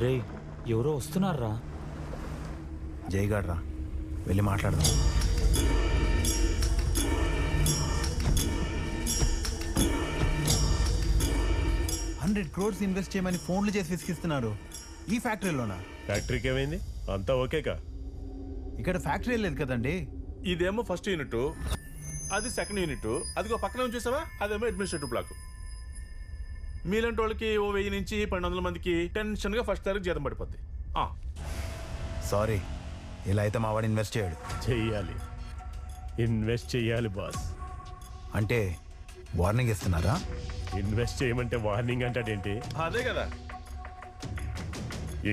రే ఎవరో వస్తున్నారా? జైగాడ్రా, వెళ్ళి మాట్లాడదాం. $100 crores ఇన్వెస్ట్ చేయమని ఫోన్లు చేసి విసిగిస్తున్నారు. ఈ ఫ్యాక్టరీలోనా? ఫ్యాక్టరీకి ఏమైంది? అంతా ఓకేకా? ఇక్కడ ఫ్యాక్టరీ లేదు కదండి. ఇదేమో ఫస్ట్ యూనిట్, అది సెకండ్ యూనిట్, అదిగో పక్కన చూసావా, అదేమో అడ్మినిస్ట్రేటివ్ బ్లాక్. మీలాంటి వాళ్ళకి ఓ 1000 నుంచి 1200 మందికి టెన్షన్గా ఫస్ట్ తారీఖు జీతం పడిపోద్ది. సారీ, ఇలా అయితే మా వాడు ఇన్వెస్ట్ చేయడు. చెయ్యాలి, ఇన్వెస్ట్ చెయ్యాలి బాస్. అంటే వార్నింగ్ ఇస్తున్నారా? ఇన్వెస్ట్ చేయమంటే వార్నింగ్ అంటాడేంటి? అదే కదా.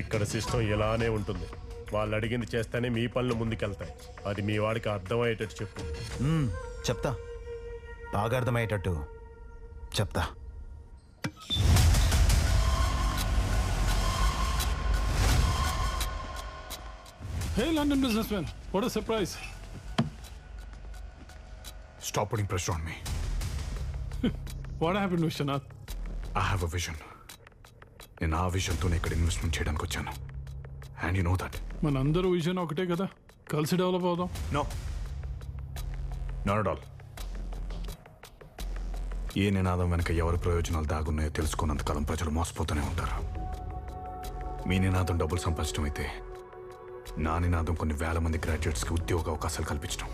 ఇక్కడ సిస్టమ్ ఇలానే ఉంటుంది. వాళ్ళు అడిగింది చేస్తేనే మీ పనులు ముందుకెళ్తాయి. అది మీ వాడికి అర్థమయ్యేటట్టు చెప్పు. చెప్తా, బాగా అర్థమయ్యేటట్టు చెప్తా. Hey, London businessman. What a surprise. Stop putting pressure on me. What happened, Vishwanath? I have a vision. నేను ఆ విజన్తోనే ఇక్కడ ఇన్వెస్ట్మెంట్ చేయడానికి వచ్చాను. And you know that. మనందరూ విజన్ ఒకటే కదా, కలిసి డెవలప్ అవుదాం. No, not at all. ఏ నినాదం వెనక ఎవరి ప్రయోజనాలు దాగున్నాయో తెలుసుకున్నంతకాలం ప్రజలు మోసపోతూనే ఉంటారు. మీ నినాదం డబ్బులు సంపాదించడం అయితే, నా నినాదం కొన్ని వేల మంది గ్రాడ్యుయేట్స్కి ఉద్యోగ అవకాశాలు కల్పించడం.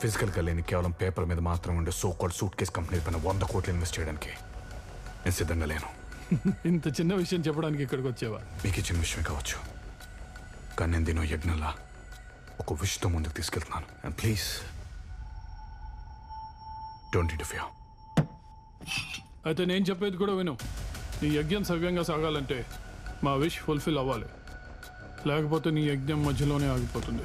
ఫిజికల్గా లేని కేవలం పేపర్ మీద మాత్రం ఉండే so called suit case company పైన 100 కోట్లు ఇన్వెస్ట్ చేయడానికి నేను సిద్ధంగా లేను. ఇంత చిన్న విషయం చెప్పడానికి ఇక్కడికి వచ్చేవా? మీకు ఇచ్చిన విషయమే కావచ్చు, కానీ నేను దీని యజ్ఞంలా ఒక విషయంతో ముందుకు తీసుకెళ్తున్నాను. And please don't interfere. అయితే నేను చెప్పేది కూడా విను. నీ యజ్ఞం సవ్యంగా సాగాలంటే మా విష్ ఫుల్ఫిల్ అవ్వాలి, లేకపోతే నీ యజ్ఞం మధ్యలోనే ఆగిపోతుంది.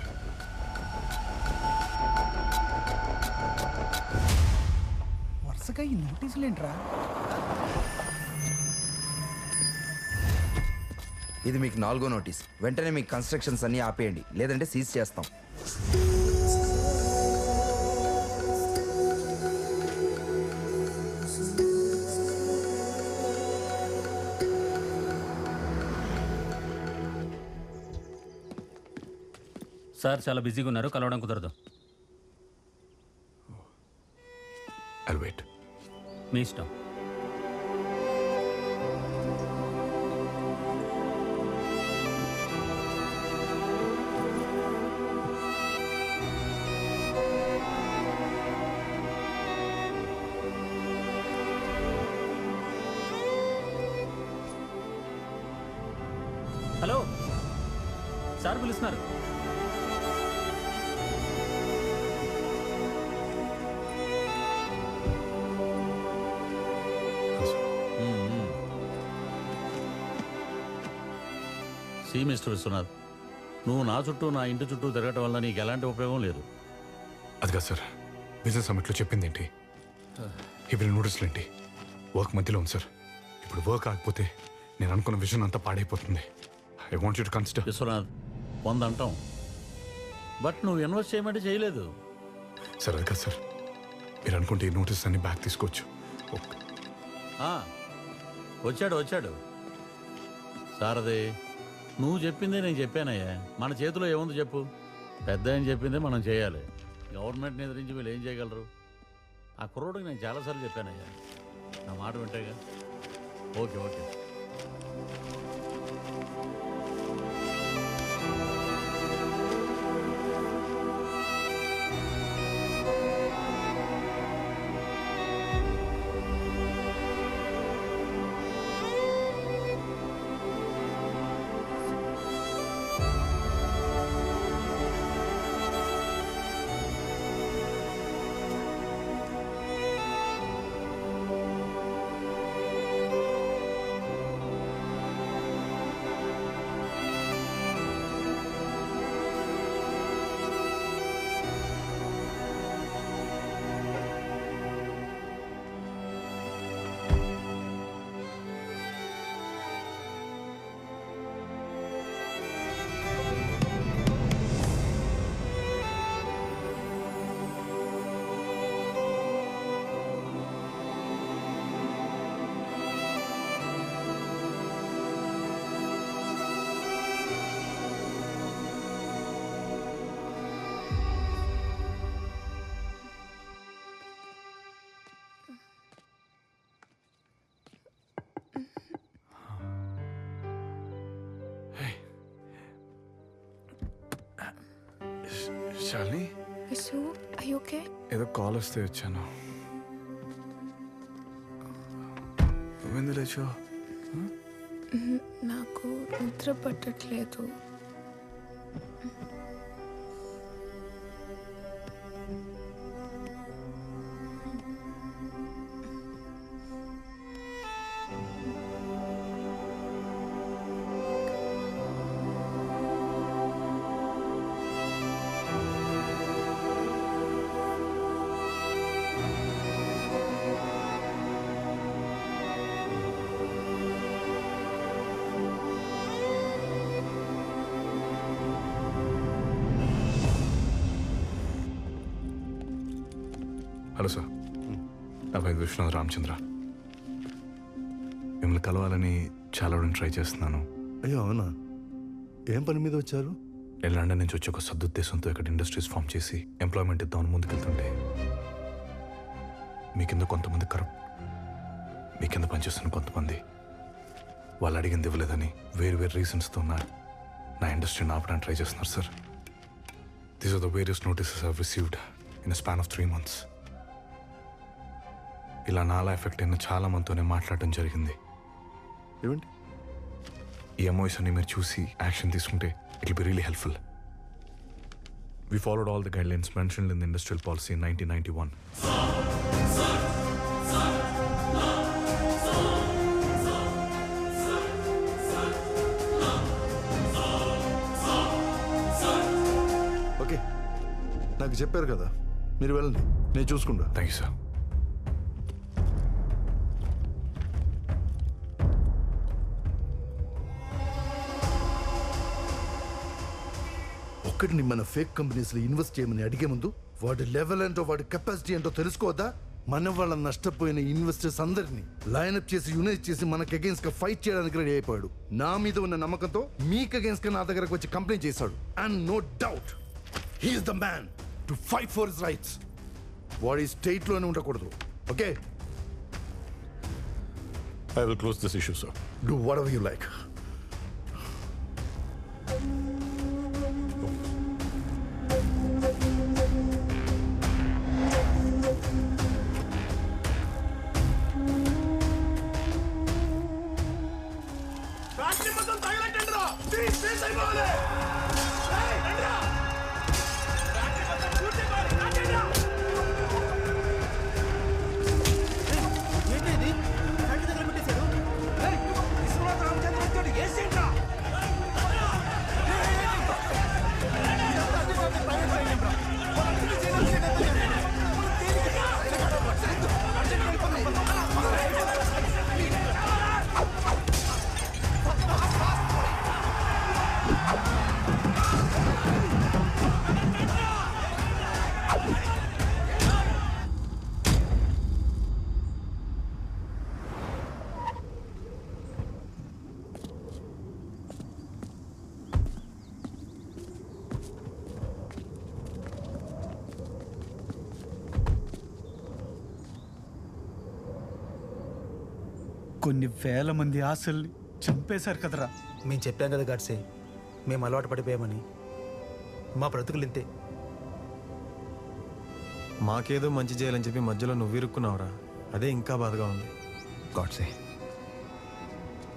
వరుసగా ఈ నోటీసులు ఏంట్రా? ఇది మీకు 4వ నోటీస్. వెంటనే మీ కన్స్ట్రక్షన్స్ అన్ని ఆపేయండి, లేదంటే సీజ్ చేస్తాం. సార్ చాలా బిజీగా ఉన్నారు, కలవడం కుదరదు. I'll wait. మీ ఇష్టం. హలో సార్, పిలుస్తున్నారు. మిస్టర్ విశ్వనాథ్, నువ్వు నా చుట్టూ, నా ఇంటి చుట్టూ తిరగటం వల్ల నీకు ఎలాంటి ఉపయోగం లేదు. అదిగా సార్, బిజినెస్ సమిట్లో చెప్పింది ఏంటి? ఇప్పుడు నోటీసులు ఏంటి? వర్క్ మధ్యలో ఉంది సార్. ఇప్పుడు వర్క్ ఆగిపోతే నేను అనుకున్న విజన్ అంతా పాడైపోతుంది. I want you to consider. Viswanath, 100 అంటాం, బట్ నువ్వు ఇన్వెస్ట్ చేయమంటే చేయలేదు. సార్ అది కాదు సార్, మీరు అనుకుంటే ఈ నోటీస్ అన్ని బ్యాక్ తీసుకోవచ్చు. వచ్చాడు సారథి, నువ్వు చెప్పిందే నేను చెప్పానయ్యా. మన చేతిలో ఏముంది చెప్పు? పెద్ద ఆయన చెప్పిందే మనం చేయాలి. గవర్నమెంట్ని ఎదిరించి వీళ్ళు ఏం చేయగలరు? ఆ కుర్రోడికి నేను చాలాసార్లు చెప్పానయ్యా, నా మాట వింటేగా. ఓకే. శాలిని విసు ఐ ఓకే? ఏదో కాల్ వస్తే వచ్చాను. నువ్వెందు లేచో? నాకు నిద్ర పట్టట్లేదు. హలో సార్, నా పేరు విశ్వనాథ్ రామచంద్ర. మిమ్మల్ని కలవాలని చాలా ట్రై చేస్తున్నాను. అయ్యో అవునా? ఏం పని మీద వచ్చారు? నేను లండన్ నుంచి వచ్చి ఒక సదుద్దేశంతో ఇక్కడ ఇండస్ట్రీస్ ఫామ్ చేసి ఎంప్లాయ్మెంట్ ఇద్దామని ముందుకెళ్తుంటే మీ కింద కొంతమంది కరప్ట్, మీ కింద పనిచేస్తున్న కొంతమంది వాళ్ళు అడిగింది ఇవ్వలేదని వేరు వేరు రీజన్స్తో నా ఇండస్ట్రీని ఆపడానికి ట్రై చేస్తున్నారు sir. These are the various notices I received in span of 3 months. ఇలా నాలా ఎఫెక్ట్ అయిన చాలా మందితోనే మాట్లాడటం జరిగింది. ఏమండి? ఈ ఎంఓఎస్ అన్ని మీరు చూసి యాక్షన్ తీసుకుంటే it will be really helpful. We followed all the guidelines mentioned in the industrial policy in 1991. Okay, నాకు చెప్పారు కదా, మీరు వెళ్ళండి, నేను చూసుకుంటా. Thank you, sir. ఒక్కటిని మన ఫేక్ కంపెనీస్లో ఇన్వెస్ట్ చేయమని అడిగే ముందు వాడి లెవెల్ ఏంటో వాడి కెపాసిటీ ఏంటో తెలుసుకోవద్దా? మన వాళ్ళ నష్టపోయిన ఇన్వెస్టర్స్ అందరినీ లైన్అప్ చేసి యునైట్ చేసి మనకు అగేన్స్ట్ గా ఫైట్ చేయడానికి రెడీ అయిపోయాడు. నా మీద ఉన్న నమ్మకంతో మీకు అగేన్స్ట్ గా నా దగ్గరకు వచ్చి కంప్లైంట్ చేశాడు. And no doubt he's the man to fight for his rights. వాడి స్టేట్ లోనే ఉండకూడదు. Okay, I will close this issue, sir. Do whatever you like. కొన్ని వేల మంది ఆశల్ని చంపేశారు కదరా. మేము చెప్పాం కదా గాడ్సే, మేము అలవాటు పడిపోయామని. మా బ్రతుకులు ఇంతే. మాకేదో మంచి చేయాలని చెప్పి మధ్యలో నువ్వు ఇరుక్కున్నావురా, అదే ఇంకా బాధగా ఉంది. గాడ్సే,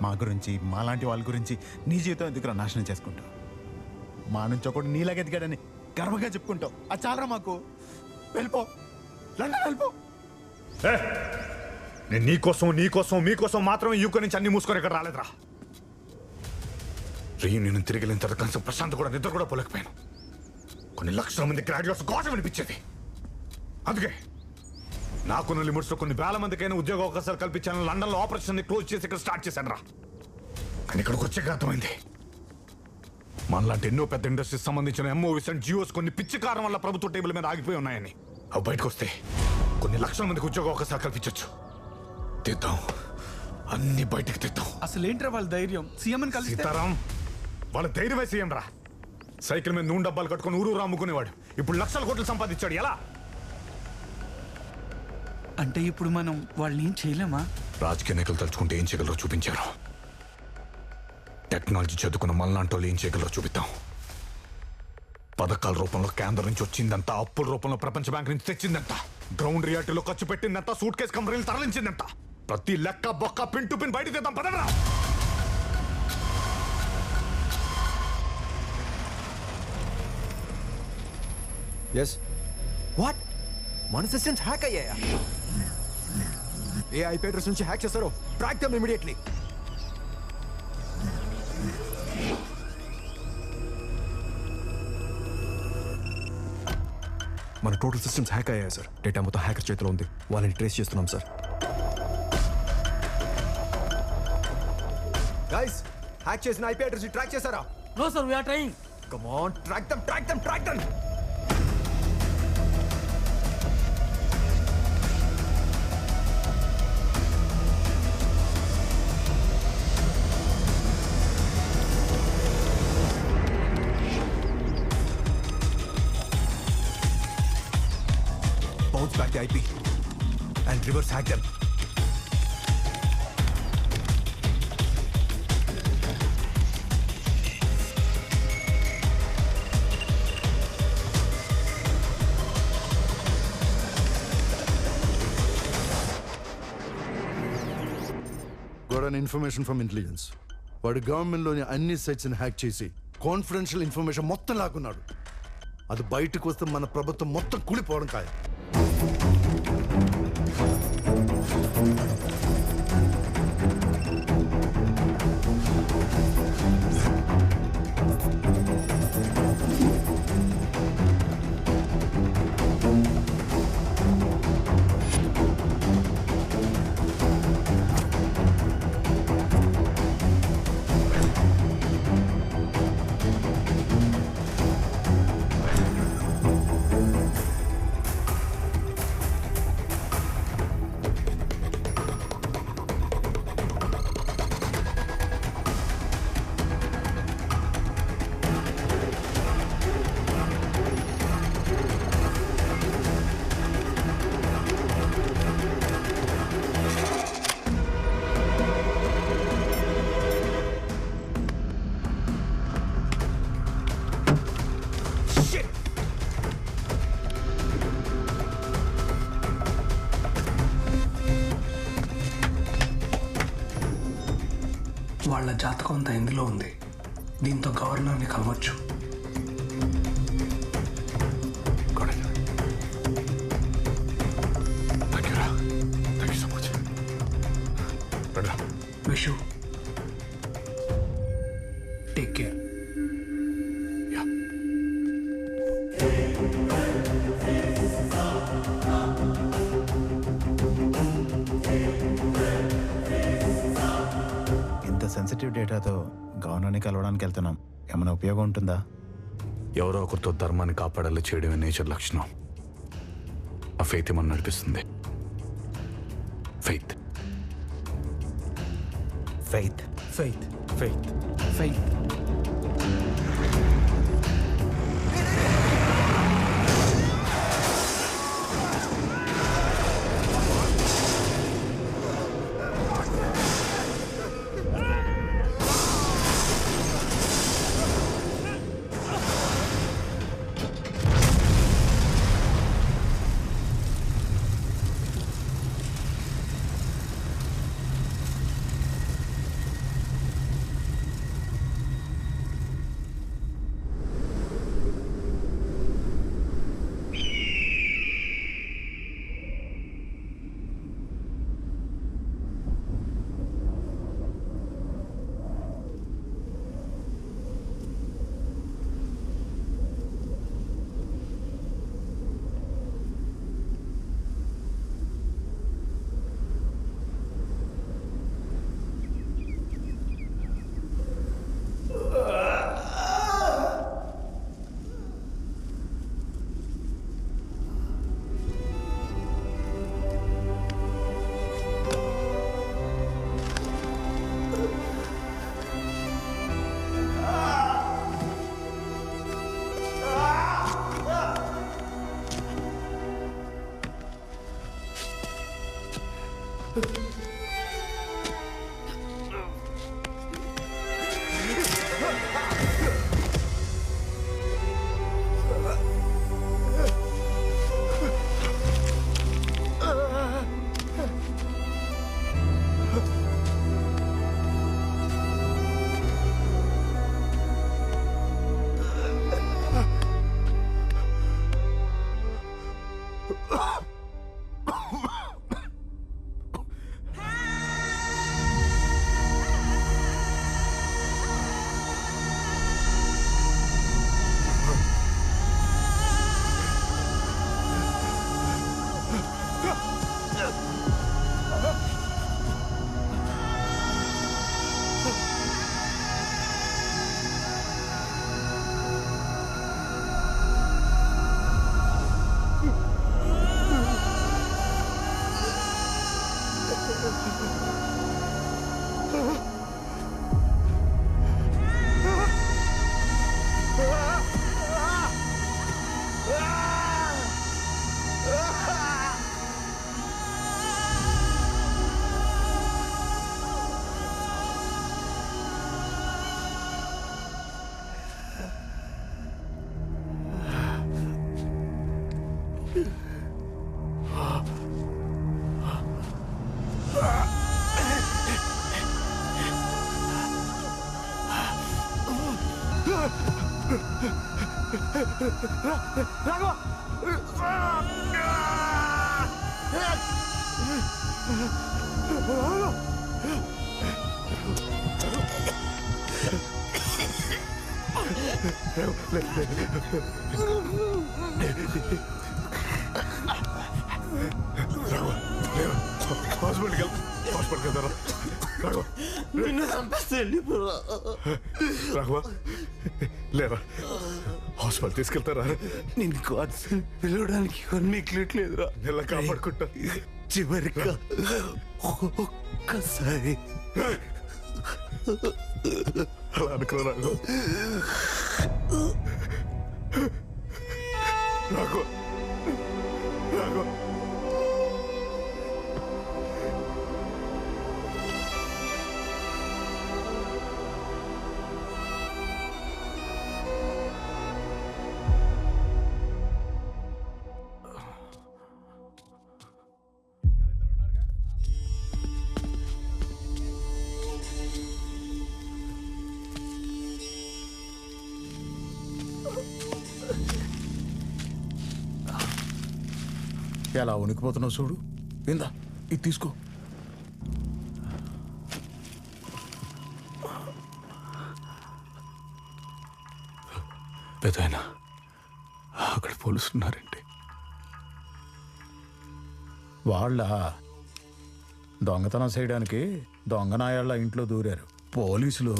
మా గురించి మాలాంటి వాళ్ళ గురించి నీ జీవితం ఎందుకు నాశనం చేసుకుంటావు? మా నుంచి ఒకటి నీలాగా ఎదిగాడని గర్వంగా చెప్పుకుంటావు. అది చాలరా మాకు. వెళ్ళిపో, లండన్ వెళ్ళిపో. నేను మీకోసం మాత్రమే యూకే నుంచి అన్ని మూసుకొని ఇక్కడ రాలేదురా. రీయూనియన్ తిరిగి వెళ్ళిన తర్వాత కనీసం ప్రశాంత్ కూడా నిద్ర కూడా పోలేకపోయాను. కొన్ని లక్షల మంది గ్రాడ్యుయేట్స్ ఘోషం అనిపించేది. అందుకే నాకున్న లిమిట్స్లో కొన్ని వేల మందికైనా ఉద్యోగ అవకాశాలు కల్పించాను. లండన్లో ఆపరేషన్ క్లోజ్ చేసి ఇక్కడ స్టార్ట్ చేశాను రా. కానీ ఇక్కడికి వచ్చాక అర్థమైంది, మనలాంటి ఎన్నో పెద్ద ఇండస్ట్రీస్ సంబంధించిన ఎంఓవిస్ అండ్ జియోస్ కొన్ని పిచ్చి కారణం వల్ల ప్రభుత్వ టేబుల్ మీద ఆగిపోయి ఉన్నాయని. అవి బయటకు వస్తే కొన్ని లక్షల మందికి ఉద్యోగ అవకాశాలు కల్పించవచ్చు. తెద్దాం, అన్ని బయటకు తెద్దాం. అసలు ఏంట్రా వాళ్ళ ధైర్యం? సీఎం కలిసి సీతారాం, వాళ్ళ ధైర్యమే సీఎం రా. సైకిల్ మీద నూనె డబ్బాలు కట్టుకుని ఊరు అమ్ముకునేవాడు ఇప్పుడు లక్షల కోట్లు సంపాదించాడు. ఎలా? అంటే ఇప్పుడు మనం వాళ్ళని ఏం చేయలేమా? రాజకీయ నాయకులు తలుచుకుంటే ఏం చేయగలరో చూపించారు. టెక్నాలజీ చదువుకున్న మళ్ళాంటి వాళ్ళు ఏం చేయగలరో చూపిద్దాం. పథకాల రూపంలో కేంద్రం నుంచి వచ్చిందంతా, అప్పుల రూపంలో ప్రపంచ బ్యాంక్ నుంచి తెచ్చిందంట, గ్రౌండ్ రియాలిటీలో ఖర్చు పెట్టిందంతా, సూట్ కేసు కంపెనీలు తరలించిందంట. ప్రతి లెక్క బొక్క పిన్ టు పిన్ బయట తెద్దాం పదరా. ఎస్ వాట్ మన సిస్టమ్స్ హ్యాక్ అయ్యాయా? ఏ ఐపీ అడ్రస్ నుంచి హ్యాక్ చేస్తారో ట్రాక్ దెమ్ ఇమిడియట్లీ. మన టోటల్ సిస్టమ్స్ హ్యాక్ అయ్యాయి సార్. డేటా మొత్తం హ్యాకర్ చేతిలో ఉంది. వాళ్ళని ట్రేస్ చేస్తున్నాం సార్. గైస్, హ్యాక్ చేసిన ఐపీ అడ్రస్ ట్రాక్ చేశారా? No sir, we are trying. Come on, track them. Bounce back the IP and reverse hack them. Got an information from intelligence. వాడు గవర్నమెంట్లోని అన్ని సైట్స్ని hack చేసి confidential information మొత్తం లాక్కున్నాడు. అది బయటకు వస్తే మన ప్రభుత్వం మొత్తం కూలిపోవడం ఖాయం. వాళ్ళ జాతకం అంతా ఇందులో ఉంది. దీంతో గవర్నర్ని కలవచ్చు. Vishu, take care. సెన్సిటివ్ డేటాతో గవర్నర్ని కలవడానికి వెళ్తున్నాం. ఏమైనా ఉపయోగం ఉంటుందా? ఎవరో ఒకరితో ధర్మాన్ని కాపాడాలి చేయడమే నేచర్ లక్షణం. ఆ ఫెయిత్ ఏమన్నా నడిపిస్తుంది. Faith faith faith faith faith. Raghava హాస్పిటల్కి వెళ్తారా రాఘవ నిన్ను చంపేస్తే రాఘవ లేరా హాస్పిటల్ తీసుకెళ్తారా నేను కార్డ్స్ పిలవడానికి మిగిలట్లేదురా నెల కాపాడుకుంటా చివరిగా ఒక్కసారి అలా అనుకో రాఘవ రాఘవ రాఘవ ఎలా ఉనికిపోతున్నావు చూడు. ఇందా ఇది తీసుకో. పెదైనా అక్కడ పోలీసులు ఉన్నారండి. వాళ్ళ దొంగతనం చేయడానికి దొంగనాయాళ్ళ ఇంట్లో దూరారు. పోలీసులు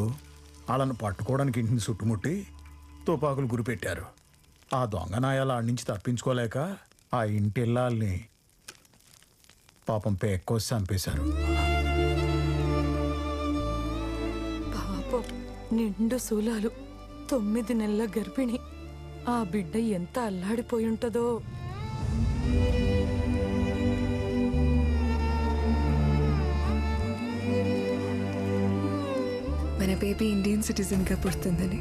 వాళ్ళని పట్టుకోవడానికి ఇంటిని చుట్టుముట్టి తుపాకులు గురిపెట్టారు. ఆ దొంగనాయాల ఆడి నుంచి తప్పించుకోలేక ఆ ఇంటి ఇల్లాల్ని పాపం పేక్కోసి చంపేశారు. పాపం నిండు శూలాలు 9 నెలల గర్భిణి. ఆ బిడ్డ ఎంత అల్లాడిపోయి ఉంటుందో. మన బేబీ ఇండియన్ సిటిజన్గా పుడుతుందని.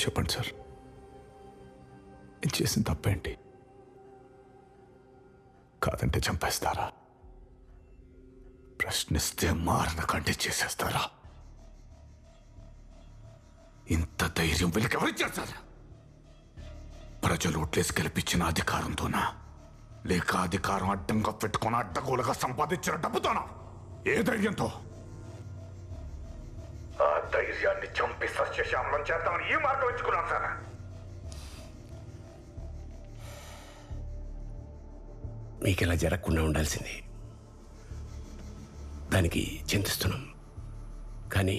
చెప్పండి సార్, నేను చేసిన తప్పేంటి? కాదంటే చంపేస్తారా? ప్రశ్నిస్తే మారణ కంటే చేసేస్తారా? ఇంత ధైర్యం వీళ్ళకి ఎవరిచ్చారు సార్? ప్రజలు ఓట్లేసి గెలిపించిన అధికారంతోనా, లేక అధికారం అడ్డంగా పెట్టుకుని అడ్డగోలుగా సంపాదించిన డబ్బుతోనా? ఏ ధైర్యంతో? ఆ ధైర్యాన్ని చంపి సస్యశ్యామలం చేద్దామని ఈ మార్గం ఎంచుకున్నాను సార్. మీకు ఇలా జరగకుండా ఉండాల్సింది. దానికి చింతిస్తున్నాం. కానీ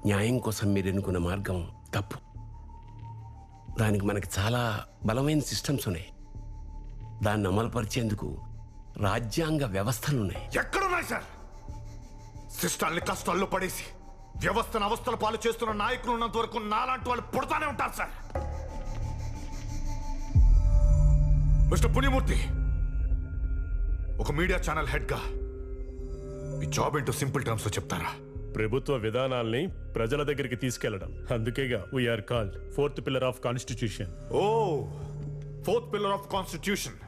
న్యాయం కోసం మీరు ఎన్నుకున్న మార్గం తప్పు. దానికి మనకి చాలా బలమైన సిస్టమ్స్ ఉన్నాయి. దాన్ని అమలుపరిచేందుకు రాజ్యాంగ వ్యవస్థలున్నాయి. ఎక్కడున్నాయి సార్? సిస్టాల్ని కష్టాల్లో పడేసి వ్యవస్థను అవస్థల పాలు చేస్తున్న నాయకులు ఉన్నంత వరకు నాలాంటి వాళ్ళు పుడతానే ఉంటారు సార్. మిస్టర్ పుణ్యమూర్తి, ఒక మీడియా ఛానల్ హెడ్ గా మీ జాబ్ ఏంటో సింపుల్ టర్మ్స్ లో చెప్తారా? ప్రభుత్వ విధానాల్ని ప్రజల దగ్గరికి తీసుకెళ్లడం. అందుకేగా we're called 4th pillar of constitution. ఓ, 4th pillar of constitution,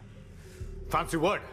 fancy word.